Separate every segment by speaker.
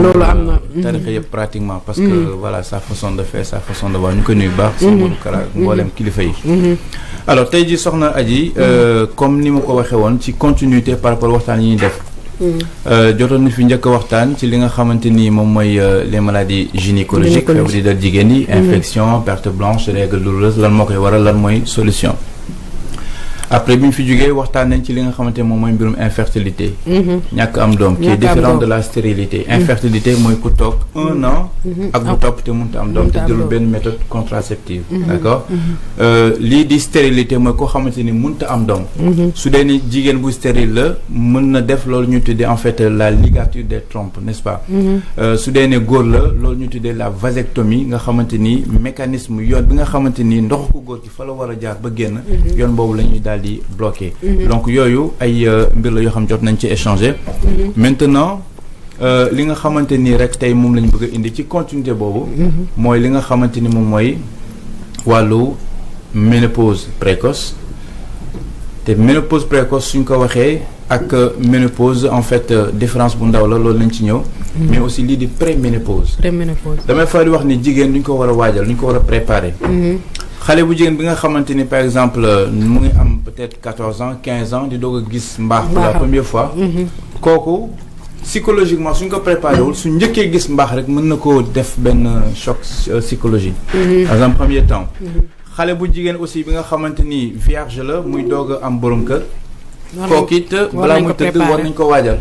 Speaker 1: loolu am na
Speaker 2: tarixa yëpp pratiquement parce que voilà sa façon de faire sa façon de voir ñu koy nuyu baax si Modou Kara mboolem kilifa yi alors tey ji soxna Adji comme ni ma ko waxee woon ci continuité par rapport waxtaan yi ñuy def jotoon na fi njëkk a waxtaan ci li nga xamante ni moom mooy les maladies gynécologiques feebar yi dal jigéen yi infection perte blanche règle douloureuse lan moo koy waral lan mooy solution après bi ñu fi jógee waxtaan nañ ci li nga xamante moom mooy mbirum infertilité ñàkk am doom qui est différent de la stérilité infertilité mooy ku toog 1 an ak bu topp te mënta am doom te jëlul benn méthode contraceptive d'accord lii di stérilité mooy koo xamante ni mënta am doom su dee ni jigéen bu stérile la mën na def loolu ñu tuddee en fait la ligature des trompes n'est-ce pas su dee ne góor la loolu ñu tuddee la vasectomie nga xamante ni mécanisme yoon bi nga xamante ni ndox ko góor gi fa la war a jaar ba génn yoon boobu la ñuy daal di bloqué donc yooyu ay mbir la yoo xam jot nañ ci échanger maintenant li nga xamante ni rek tey moom lañ bëgg a indi ci continuité boobu mooy li nga xamante ni moom mooy wàllu ménopause précoce te ménopause précoce suñ ko waxee ak ménopause en fait différence bu ndaw la loolu lañ ci ñëw mais aussi lii di préménopause damay faral di wax ni jigéen duñ ko war a waajal duñ ko war a préparer xale bu jigéen bi nga xamante ni par exemple mu ngi am peut-être 14 ans 15 ans di doog a gis mbaax pour la première fois kooku psychologiquement suñ ko préparé wul su njëkkee gis mbaax rek mën na koo def benn choc psychologique dans un premier temps xale bu jigéen aussi bi nga xamante ni vierge la muy doog a am borom kër kooku it balaa muy tëdd war nañ ko waajal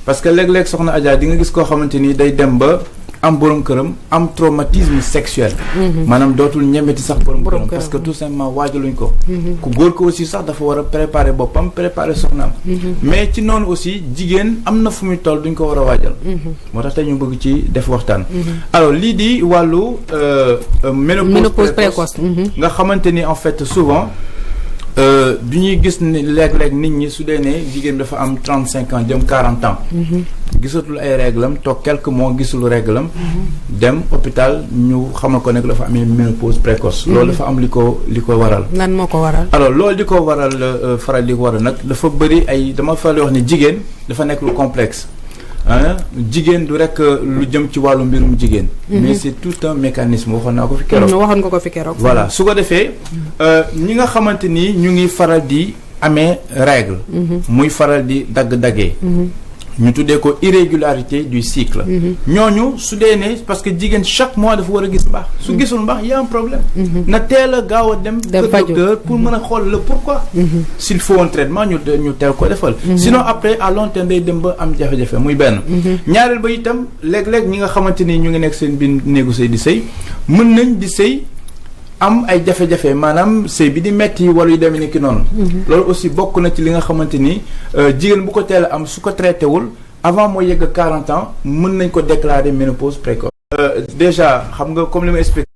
Speaker 2: parce que léeg-léeg soxna Adja di nga gis koo xamante ni day dem ba am borom këram am traumatisme sexuel maanaam dootul ñemeti sax borom këram parce que tout simplement waajaluñ ko ku góor ko aussi sax dafa war a préparer boppam préparer soxnaam mais ci noonu aussi jigéen am na fu muy toll duñ ko war a waajal moo tax tey ñu bëgg ci def waxtaan alors lii di wàllu ménopause précoce nga xamante ni en fait souvent du ñuy gis ni léeg-léeg nit ñi su dee ne jigéen dafa am 35 ans jëm 40 ans gisatul ay réglam toog quelques mois gisul réglam dem hôpital ñu xamal ko nekk dafa amee ménopause précoce loolu dafa am li ko waral
Speaker 1: lan moo ko waral alors
Speaker 2: loolu di ko waral faral di ko waral nag dafa bëri ay dama faral di wax ni jigéen dafa nekk lu complexe jigéen du rek lu jëm ci wàllu mbirum jigéen mais c'est tout un mécanisme waxoon naa ko fi keroog
Speaker 1: waxoon nga ko fi keroog
Speaker 2: voilà su ko defee ñi nga xamante ni ñu ngi faral di amee règle muy faral di dagg-daggee ñu tuddee ko irrégularité du cycle ñooñu su dee ne parce que jigéen chaque mois dafa war a gis mbaax su gisul mbaax y a un problème na teel a gaaw a dem docteur pour mën a xool le pourquoi s'il faut un traitement ñu teel ko defal sinon après à long terme day dem ba am jafe-jafe muy benn ñaareel ba itam léeg-léeg ñi nga xamante ni ñu ngi nekk seen biir néegu sëy di sëy mën nañ di sëy am ay jafe-jafe maanaam sëy bi di metti wala yu demee ni ki noonu loolu aussi bokk na ci li nga xamante ni jigéen bu ko teel a am su ko traité wul avant moo yegg 40 ans mën nañ ko déclarer ménopause précoce déjà xam nga comme li ma expliqué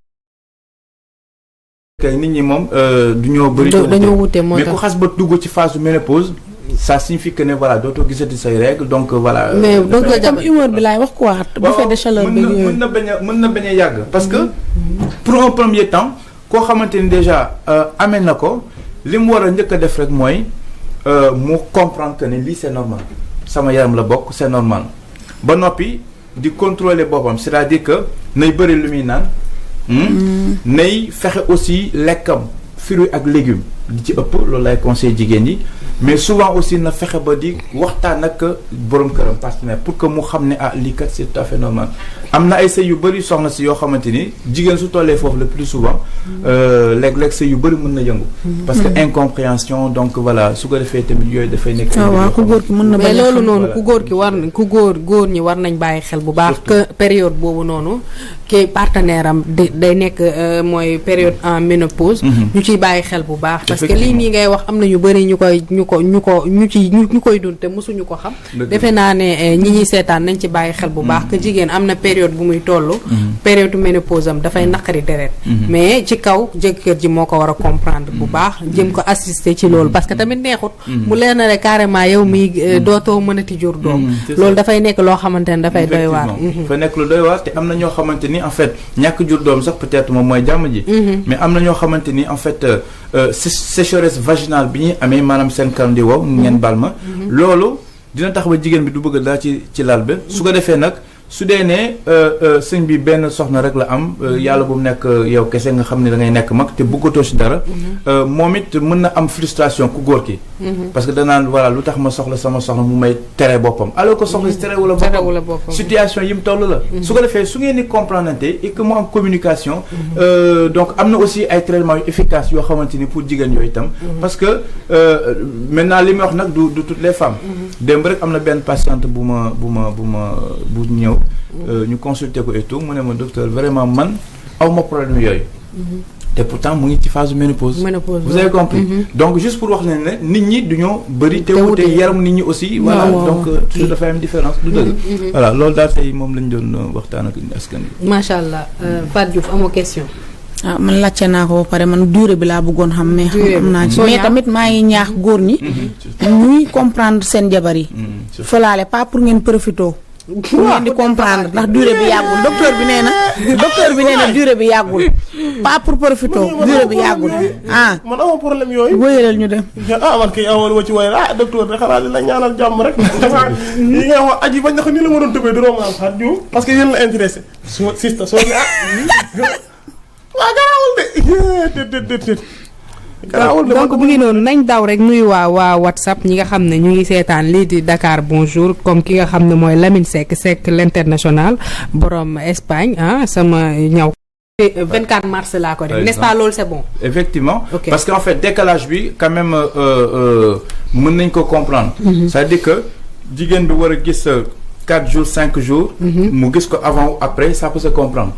Speaker 2: nit ñi moom du ñoo bëri
Speaker 1: dañoo wute moo tax
Speaker 2: mais ku xas ba dugg ci phase ménopause ça signifie que ne voilà dootoo gisati say règles donc voilà
Speaker 1: mais donc comme humeur bi laay wax quoi bu fait de chaleur bi
Speaker 2: mën na bañ a yàgg parce que pour un premier temps koo xamante ni déjà amee na ko li mu war a njëkk a def rek mooy mu comprendre que ne lii c'est normal sama yaram la bokk c'est normal ba noppi di contrôler boppam c'est-à-dire que nay bëri lu muy naan nay fexe aussi lekkam fruits ak légumes di ci ëpp loolu lay conseil jigéen yi mais souvent aussi na fexe ba di waxtaan ak borom këram partenaire pour que mu xam ne lii kat c'est tout à fait normal am na ay sëy yu bëri soxna si yoo xamante ni jigéen su tollee foofu le plus souvent léeg-léeg sëy yu bëri mën na yëngu parce que incompréhension donc voilà su ko defee tamit yooyu dafay nekk
Speaker 1: waaw ku góor ki mën na mais loolu noonu ku góor ñi war nañ bàyyi xel bu baax que période boobu noonu ki partenaire am day nekk mooy période en ménopause ñu ciy bàyyi xel bu baax parce que lii nii ngay wax am na ñu bëri ñu koy dund te mosuñu ko xam defe naa ne ñi ñuy seetaan nañ ci bàyyi xel bu baax que jigéen am na période bu muy toll période ménopause am dafay naqari deret mais ci kaw jëkkër ji moo ko war a comprendre bu baax jëm ko assister ci loolu parce que tamit neexut mu leer na rek carrément yow mi dootoo mënati jur doom loolu dafay nekk loo xamante ne dafay doy waar
Speaker 2: dafay nekk lu doy waar te am na ñoo xamante ni en fait ñàkk jur doom sax peut-être moom mooy jàmm ji mais am na ñoo xamante ni en fait sécheresse vaginale bi ñuy amee maanaam seen kanam di wow ngeen bal ma loolu dina tax ba jigéen bi du bëgg daa ci lal bi su ko defee nag su dee ne sëñ bi benn soxna rek la am yàlla bu mu nekk yow kese nga xam ne da ngay nekk mag te bëggatoo ci dara moom it mën na am frustration ku góor ki parce que danaan voilà lu tax ma soxla sama soxna mu may tere boppam alors que soxla si tere wala boppam situation yi mu toll la su ko defee su ngeen di comprendre et que mu am communication donc am na aussi ay traitements yu efficaces yoo xamante ni pour jigéen yooyu itam parce que maintenant li may wax nag du toutes les femmes démb rek am na benn patiente bu ñëw ñu consulter ko et tout mu ne ma docteur vraiment man awma problème yooyu te pourtant mu ngi ci phase ménopause vous avez compris donc juste pour wax ne nit ñi duñoo bëri te wute yaram nit ñi aussi voilà donc toujours dafa am différence du dëgg voilà loolu daal tey moom lañ doon waxtaan ak askan bi
Speaker 1: macha allah Fatou Diouf amoo question
Speaker 3: man laajte naa ko ba pare man durée bi laa bëggoon xam mais xam naa ci mais tamit maa ngi ñaax góor ñi ñuy comprendre seen jabar yi falaale pas pour ngeen profitoo pour ngeen di comprendre ndax durée bi yàggul docteur bi nee na durée bi yàggul pas pour profitoo durée bi yàggul
Speaker 4: man amoo problème yooyu
Speaker 3: wóyalal ñu dem
Speaker 4: man kay amoon wa ci woy docteur de xanaa dina ñaanal jàmm rek yi nga wax aji bañ na ko ni la ma doon tëbee duroo maan xaat jiw parce que yéen la intéressé su sista soo ne waa garaawul de
Speaker 1: donc bu ngi noonu nañ daw rek nuyu waa WhatsApp ñi nga xam ne ñu ngi seetaan lii di Dakar bonjour comme ki nga xam ne mooy Lamine Seck l'international borom Espagne sama ñaw 24 mars laa ko def n'est-ce pas loolu c'est bon
Speaker 2: effectivement parce que en fait décalage bi quand même mën nañ ko comprendre c'est-à-dire que jigéen bi war a gis 4 jours 5 jours mu gis ko avant ou après ça peut se comprendre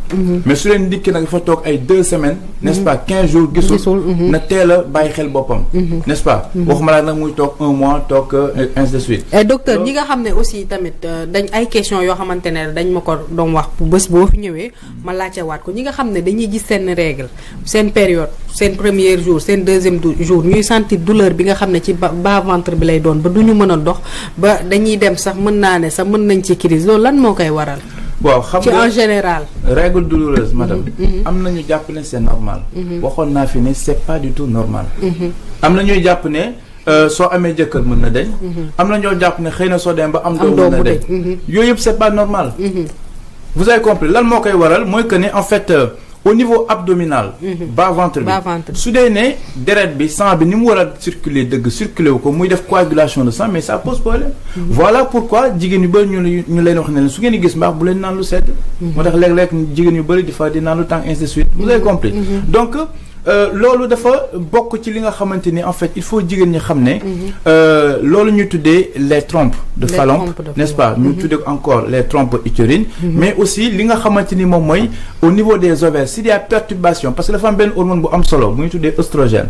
Speaker 2: mais su leen dikki nag dafa toog ay 2 semaines n'est-ce pas 15 jours gisul na teel a bàyyi xel boppam n'est-ce pas waxuma laa nag muy toog 1 mois toog ainsi de suite
Speaker 1: et docteur ñi nga xam ne aussi tamit dañ ay questions yoo xamante ne dañ ma ko doon wax bés boo fi ñëwee ma laajte waat ko ñi nga xam ne dañuy gis seen règle seen période seen premier jour seen deuxième jour ñuy sentir douleur bi nga xam ne ci bas ventre bi lay doon ba du ñu mën a dox ba dañuy dem sax mën naa ne sax mën nañ ci crise loolu lan moo koy waral
Speaker 2: waaw xam nga
Speaker 1: ci en général
Speaker 2: règle douloureuse madame am na ñu jàpp ne c'est normal waxoon naa fi ne c'est pas du tout normal am na ñuy jàpp ne soo amee jëkkër mën na deñ am na ñoo jàpp ne xëy na soo dem ba am doom mën na deñ yooyu yëpp c'est pas normal vous avez compris lan moo koy waral mooy que ne en fait au niveau abdominal bas ventre bi su dee ne deret bi sang bi ni mu war a circuler dëgg circuler wu ko muy def coagulation de sang mais ça pose problème voilà pourquoi jigéen yu bëri ñu leen wax ne leen su ngeen di gis mbaax bu leen naan lu sedd moo tax léeg-léeg jigéen yu bëri di naan lu tàng ainsi de suite vous avez compris donc loolu dafa bokk ci li nga xamante ni en fait il faut jigéen ñi xam ne loolu ñu tuddee les trompes de Fallope n'est-ce pas ñu tuddee encore les trompes utérines mais aussi li nga xamante ni moom mooy au niveau des ovaires s'il y a perturbation parce que dafa am benn hormone bu am solo bu ñu tuddee oestrogène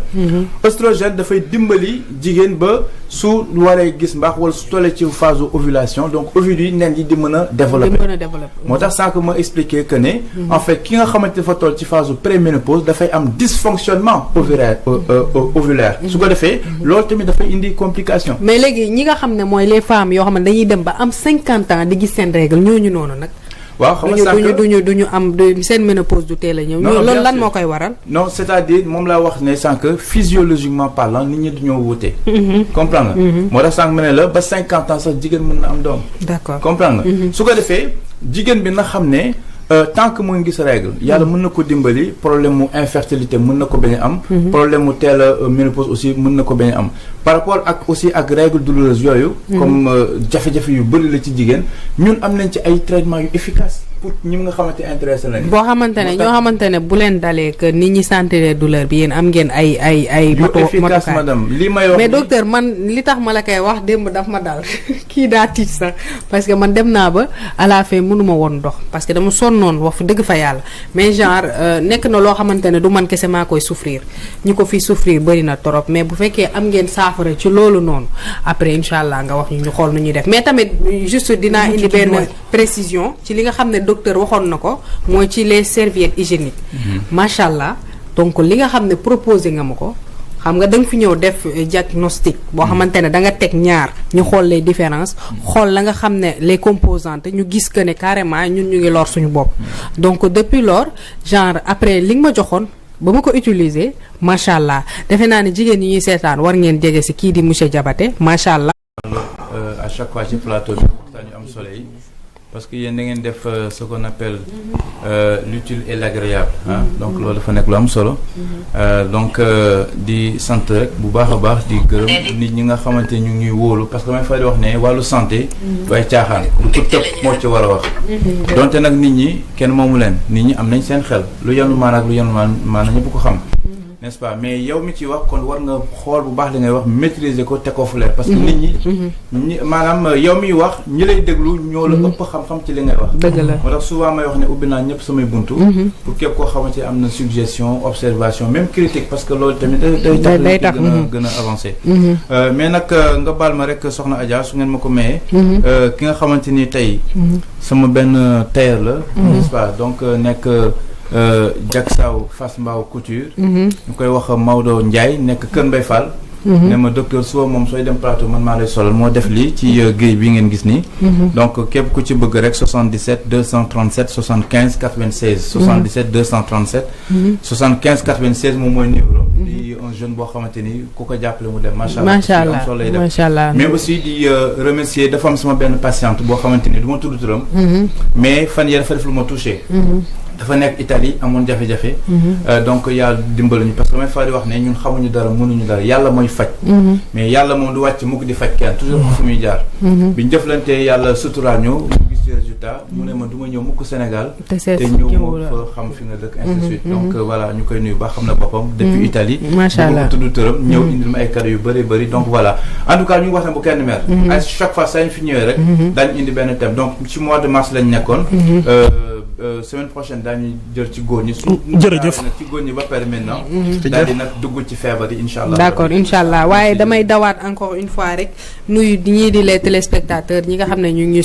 Speaker 2: oestrogène dafay dimbali jigéen ba su waree gis mbaax wala su tollee ci phase ovulation donc ovules yi nen yi di mën a développer moo tax sànq ma expliquer que ne en fait ki nga xamante dafa toll ci phase préménopause dafay am fonctionnement ovulaire su ko defee loolu tamit dafay indi complication
Speaker 1: mais léegi ñi nga xam ne mooy les femmes yoo xam ne dañuy dem ba am 50 ans di gis seen règle ñooñu noonu nag
Speaker 2: waaw xam nga sànq
Speaker 1: duñu am seen ménopause du teel a ñëw loolu lan moo koy waral
Speaker 2: non c'est-à-dire moom laa wax ne sànq physiologiquement parlant nit ñi duñoo wute comprendre nga moo tax sànq ma ne la ba 50 ans sax jigéen mën na am doom
Speaker 1: d'accord
Speaker 2: comprendre nga su ko defee jigéen bi na xam ne tant que mu ngi gis règle yàlla mën na ko dimbali problème mu infertilité mën na ko bañ a am problème mu teel a ménopause aussi mën na ko bañ a am par rapport ak aussi ak règle douloureuse yooyu comme jafe-jafe yu bëri la ci jigéen ñun am nañ ci ay traitements yu efficace pour ñi nga xamante intéressé nañ
Speaker 1: boo xamante ne ñoo xamante ne bu leen dalee que nit ñi sentir douleur bi yéen am ngeen ay
Speaker 2: yu efficace madame li may wax
Speaker 1: mais docteur man li tax ma la koy wax démb daf ma dal kii daa tiit sax parce que man dem naa ba à la fin mënuma woon dox parce que dama sonnoon wax fi dëgg fa yàlla mais genre nekk na loo xamante ne du man kese maa koy souffrir ñi ko fi souffrir bëri na trop mais bu fekkee am ngeen saafara ci loolu noonu après incha allah nga wax ñu xool nu ñuy def mais tamit juste dinaa indi benn précision ci li nga xam ne docteur waxoon na ko mooy ci les serviettes hygiéniques macha allah donc li nga xam ne proposé nga ma ko xam nga da nga fi ñëw def diagnostic boo xamante ne da nga teg ñaar ñu xool les différences xool la nga xam ne les composantes ñu gis que ne carrément ñun ñu ngi lor suñu bopp donc depuis lors genre après li nga ma joxoon ba ma ko utiliser macha allah defe naa ne jigéen ñi ñuy seetaan war ngeen jege si kii di monsieur Diabaté macha allah.
Speaker 2: à chaque fois ci plateau bi waxtaan yu am solo yi parce que yéen da ngeen def ce qu'on appelle l'utile et l'agréable donc loolu dafa nekk lu am solo donc di sant rek bu baax a baax di gërëm nit ñi nga xamante ñu ngi ñuy wóolu parce que damay fay di wax ne wàllu santé waaye caaxaan lu ko tëb moo ci war a wax donte nag nit ñi kenn moomu leen nit ñi am nañ seen xel lu yenu maan ak lu yenu maan ñëpp ko xam n'est-ce pas mais yow mi ci wax kon war nga xool bu baax li ngay wax maîtriser ko te ko fu leer parce que nit ñi maanaam yow miy wax ñi lay déglu ñoo la ëpp xam-xam ci li ngay wax
Speaker 1: dëgg la
Speaker 2: moo tax souvent may wax ne ubbi naa ñëpp samay buntu pour képp koo xamante am na suggestion observation même critique parce que loolu tamit day tax gën a avancé mais nag nga baal ma rek soxna Adja su ngeen ma ko mayee ki nga xamante ni tey sama benn tailleur la n'est-ce pas donc nekk Jaksaaw Fass Mbao Couture ñu koy wax Maodo Ndiaye nekk Kër Mbay Fall ne ma docteur suba moom sooy dem plateau man maa lay solal moo def lii ci grille bi ngeen gis nii donc képp ku ci bëgg rek 77 237 75 96 77 237 75 96 moom mooy numéro di un jeune boo xamante ni ku ko jàppale mu dem macha allah am solo lay def
Speaker 1: macha allah
Speaker 2: mais aussi di remercier dafa am sama benn patiente boo xamante ni du ma tudd turam mais fan yii dafa def lu ma touché dafa nekk Italie amoon jafe-jafe donc yàlla dimbali ñu parce que may fa di wax ne ñun xamuñu dara mënuñu dara yàlla mooy faj mais yàlla moom du wàcc mukk di faj kenn toujours fu muy jaar bi ñu jëflantee yàlla suturaal ñu mu gis ci résultat mu ne ma du ma ñëw mukk Sénégal te ñëw ma fa xam fi nga dëkk ainsi de suite donc voilà ñu koy nuyu baax xam na boppam depuis Italie
Speaker 1: macha allah
Speaker 2: tudd tëram ñëw indil ma ay cadeau yu bëri donc voilà en tout cas ñu ngi wax ne bu kenn mer à chaque fois saa ñu fi ñëwee rek daañu indi benn thème donc ci mois de mars lañ nekkoon semaine prochaine daañu jël ci góor ñi
Speaker 4: jërëjëf
Speaker 2: ci góor ñi ba pare maintenant daal di nag dugg ci feebar yi incha allah
Speaker 1: d'accord incha allah waaye damay dawaat encore une fois rek nuyu ñii di les téléspectateurs ñi nga xam ne ñu ngi